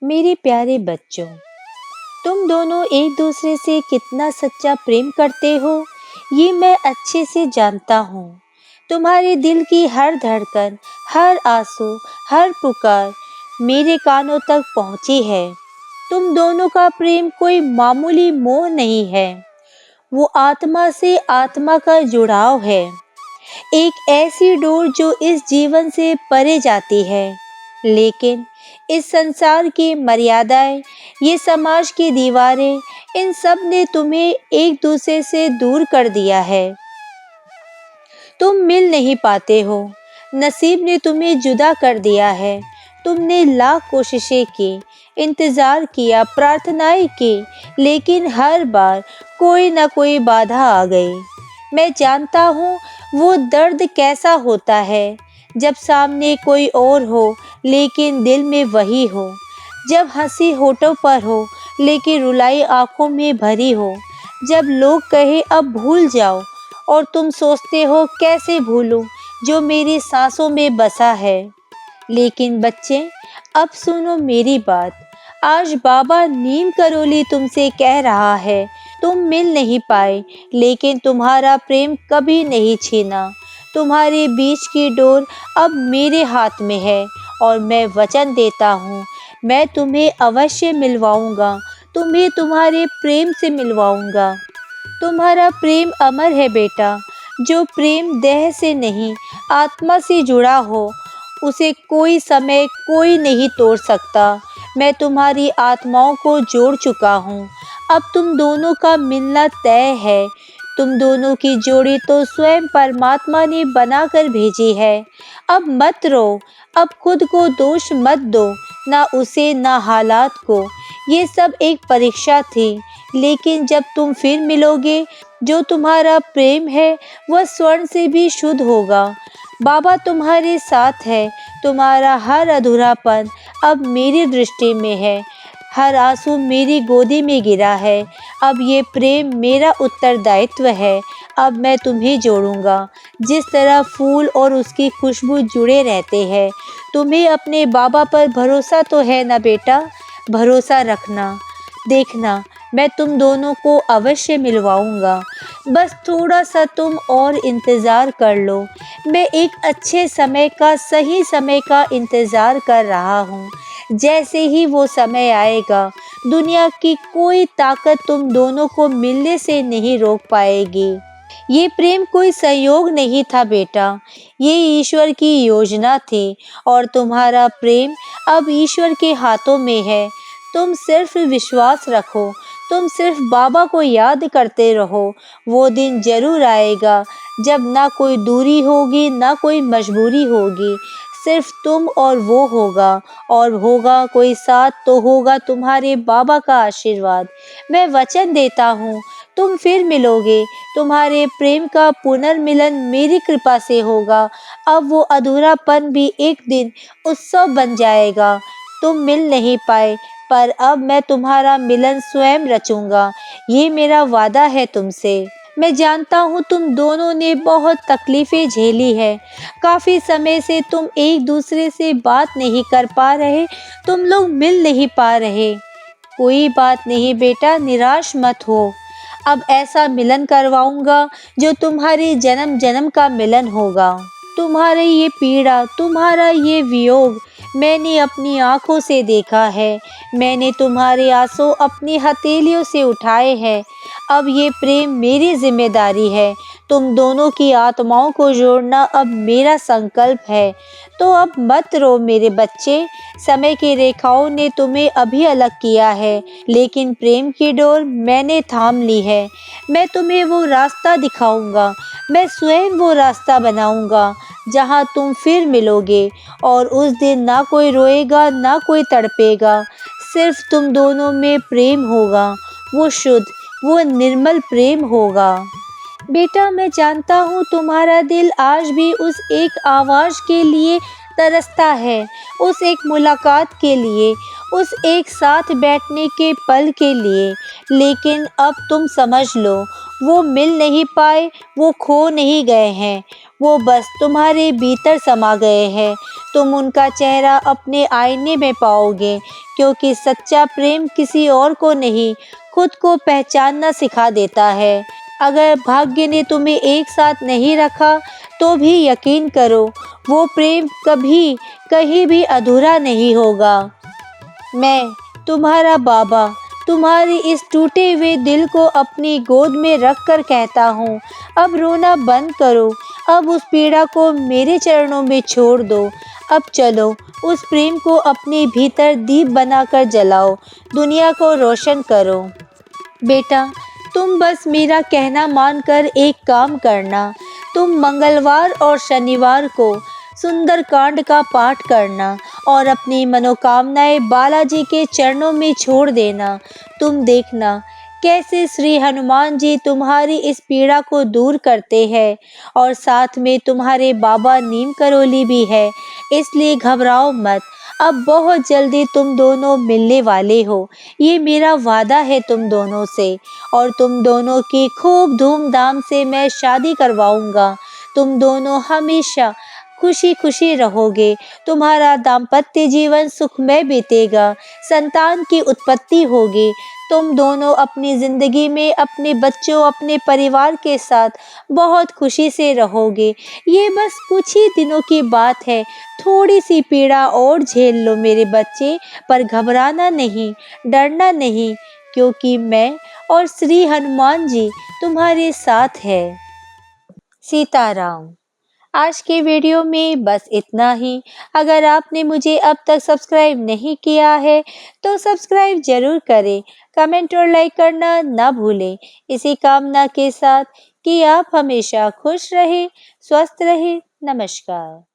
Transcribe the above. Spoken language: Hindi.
मेरे प्यारे बच्चों, तुम दोनों एक दूसरे से कितना सच्चा प्रेम करते हो ये मैं अच्छे से जानता हूँ। तुम्हारे दिल की हर धड़कन, हर आंसू, हर पुकार मेरे कानों तक पहुँची है। तुम दोनों का प्रेम कोई मामूली मोह नहीं है, वो आत्मा से आत्मा का जुड़ाव है। एक ऐसी डोर जो इस जीवन से परे जाती है, लेकिन इस संसार की मर्यादाएं, ये समाज की दीवारें, इन सब ने तुम्हें एक दूसरे से दूर कर दिया है। तुम मिल नहीं पाते हो, नसीब ने तुम्हें जुदा कर दिया है। तुमने लाख कोशिशें की, इंतजार किया, प्रार्थनाएं की, लेकिन हर बार कोई ना कोई बाधा आ गई। मैं जानता हूँ वो दर्द कैसा होता है, जब सामने कोई और हो लेकिन दिल में वही हो, जब हंसी होठों पर हो लेकिन रुलाई आंखों में भरी हो, जब लोग कहे अब भूल जाओ और तुम सोचते हो कैसे भूलूं जो मेरी सांसों में बसा है। लेकिन बच्चे, अब सुनो मेरी बात। आज बाबा नीम करोली तुमसे कह रहा है, तुम मिल नहीं पाए, लेकिन तुम्हारा प्रेम कभी नहीं छीना। तुम्हारे बीच की डोर अब मेरे हाथ में है और मैं वचन देता हूँ, मैं तुम्हें अवश्य मिलवाऊंगा, तुम्हें तुम्हारे प्रेम से मिलवाऊंगा। तुम्हारा प्रेम अमर है बेटा। जो प्रेम देह से नहीं, आत्मा से जुड़ा हो, उसे कोई समय, कोई नहीं तोड़ सकता। मैं तुम्हारी आत्माओं को जोड़ चुका हूँ। अब तुम दोनों का मिलना तय है। तुम दोनों की जोड़ी तो स्वयं परमात्मा ने बनाकर भेजी है। अब मत रो, अब खुद को दोष मत दो, ना उसे ना हालात को। ये सब एक परीक्षा थी, लेकिन जब तुम फिर मिलोगे, जो तुम्हारा प्रेम है वह स्वर्ण से भी शुद्ध होगा। बाबा तुम्हारे साथ है। तुम्हारा हर अधूरापन अब मेरी दृष्टि में है, हर आंसू मेरी गोदी में गिरा है। अब ये प्रेम मेरा उत्तरदायित्व है। अब मैं तुम्हें जोड़ूंगा, जिस तरह फूल और उसकी खुशबू जुड़े रहते हैं। तुम्हें अपने बाबा पर भरोसा तो है ना बेटा? भरोसा रखना। देखना, मैं तुम दोनों को अवश्य मिलवाऊंगा। बस थोड़ा सा तुम और इंतज़ार कर लो। मैं एक अच्छे समय का, सही समय का इंतज़ार कर रहा हूँ। जैसे ही वो समय आएगा, दुनिया की कोई ताकत तुम दोनों को मिलने से नहीं रोक पाएगी। ये प्रेम कोई संयोग नहीं था बेटा, ये ईश्वर की योजना थी और तुम्हारा प्रेम अब ईश्वर के हाथों में है। तुम सिर्फ विश्वास रखो, तुम सिर्फ बाबा को याद करते रहो। वो दिन जरूर आएगा जब ना कोई दूरी होगी, ना कोई मजबूरी होगी, सिर्फ तुम और वो होगा। और होगा कोई साथ तो होगा तुम्हारे बाबा का आशीर्वाद। मैं वचन देता हूँ, तुम फिर मिलोगे। तुम्हारे प्रेम का पुनर्मिलन मेरी कृपा से होगा। अब वो अधूरापन भी एक दिन उत्सव बन जाएगा। तुम मिल नहीं पाए, पर अब मैं तुम्हारा मिलन स्वयं रचूंगा। ये मेरा वादा है तुमसे। मैं जानता हूँ तुम दोनों ने बहुत तकलीफें झेली है। काफ़ी समय से तुम एक दूसरे से बात नहीं कर पा रहे, तुम लोग मिल नहीं पा रहे। कोई बात नहीं बेटा, निराश मत हो। अब ऐसा मिलन करवाऊंगा जो तुम्हारे जन्म जन्म का मिलन होगा। तुम्हारी ये पीड़ा, तुम्हारा ये वियोग मैंने अपनी आंखों से देखा है। मैंने तुम्हारे आंसू अपनी हथेलियों से उठाए हैं। अब ये प्रेम मेरी जिम्मेदारी है। तुम दोनों की आत्माओं को जोड़ना अब मेरा संकल्प है। तो अब मत रो मेरे बच्चे। समय की रेखाओं ने तुम्हें अभी अलग किया है, लेकिन प्रेम की डोर मैंने थाम ली है। मैं तुम्हें वो रास्ता दिखाऊंगा, मैं स्वयं वो रास्ता बनाऊंगा जहाँ तुम फिर मिलोगे। और उस दिन ना कोई रोएगा, ना कोई तड़पेगा, सिर्फ तुम दोनों में प्रेम होगा। वो शुद्ध, वो निर्मल प्रेम होगा। बेटा, मैं जानता हूँ तुम्हारा दिल आज भी उस एक आवाज़ के लिए तरसता है, उस एक मुलाकात के लिए, उस एक साथ बैठने के पल के लिए। लेकिन अब तुम समझ लो, वो मिल नहीं पाए, वो खो नहीं गए हैं, वो बस तुम्हारे भीतर समा गए हैं। तुम उनका चेहरा अपने आईने में पाओगे, क्योंकि सच्चा प्रेम किसी और को नहीं, खुद को पहचानना सिखा देता है। अगर भाग्य ने तुम्हें एक साथ नहीं रखा, तो भी यकीन करो, वो प्रेम कभी कहीं भी अधूरा नहीं होगा। मैं, तुम्हारा बाबा, तुम्हारी इस टूटे हुए दिल को अपनी गोद में रख कर कहता हूँ, अब रोना बंद करो, अब उस पीड़ा को मेरे चरणों में छोड़ दो। अब चलो, उस प्रेम को अपने भीतर दीप बनाकर जलाओ, दुनिया को रोशन करो। बेटा, तुम बस मेरा कहना मानकर एक काम करना। तुम मंगलवार और शनिवार को सुंदरकांड का पाठ करना और अपनी मनोकामनाएं बालाजी के चरणों में छोड़ देना। तुम देखना कैसे श्री हनुमान जी तुम्हारी इस पीड़ा को दूर करते हैं, और साथ में तुम्हारे बाबा नीम करोली भी है। इसलिए घबराओ मत, अब बहुत जल्दी तुम दोनों मिलने वाले हो, ये मेरा वादा है तुम दोनों से। और तुम दोनों की खूब धूमधाम से मैं शादी करवाऊंगा। तुम दोनों हमेशा खुशी खुशी रहोगे, तुम्हारा दाम्पत्य जीवन सुखमय बीतेगा, संतान की उत्पत्ति होगी। तुम दोनों अपनी जिंदगी में अपने बच्चों, अपने परिवार के साथ बहुत खुशी से रहोगे। ये बस कुछ ही दिनों की बात है, थोड़ी सी पीड़ा और झेल लो मेरे बच्चे, पर घबराना नहीं, डरना नहीं, क्योंकि मैं और श्री हनुमान जी तुम्हारे साथ है। सीताराम। आज के वीडियो में बस इतना ही। अगर आपने मुझे अब तक सब्सक्राइब नहीं किया है, तो सब्सक्राइब जरूर करें, कमेंट और लाइक करना ना भूलें। इसी कामना के साथ कि आप हमेशा खुश रहें, स्वस्थ रहें। नमस्कार।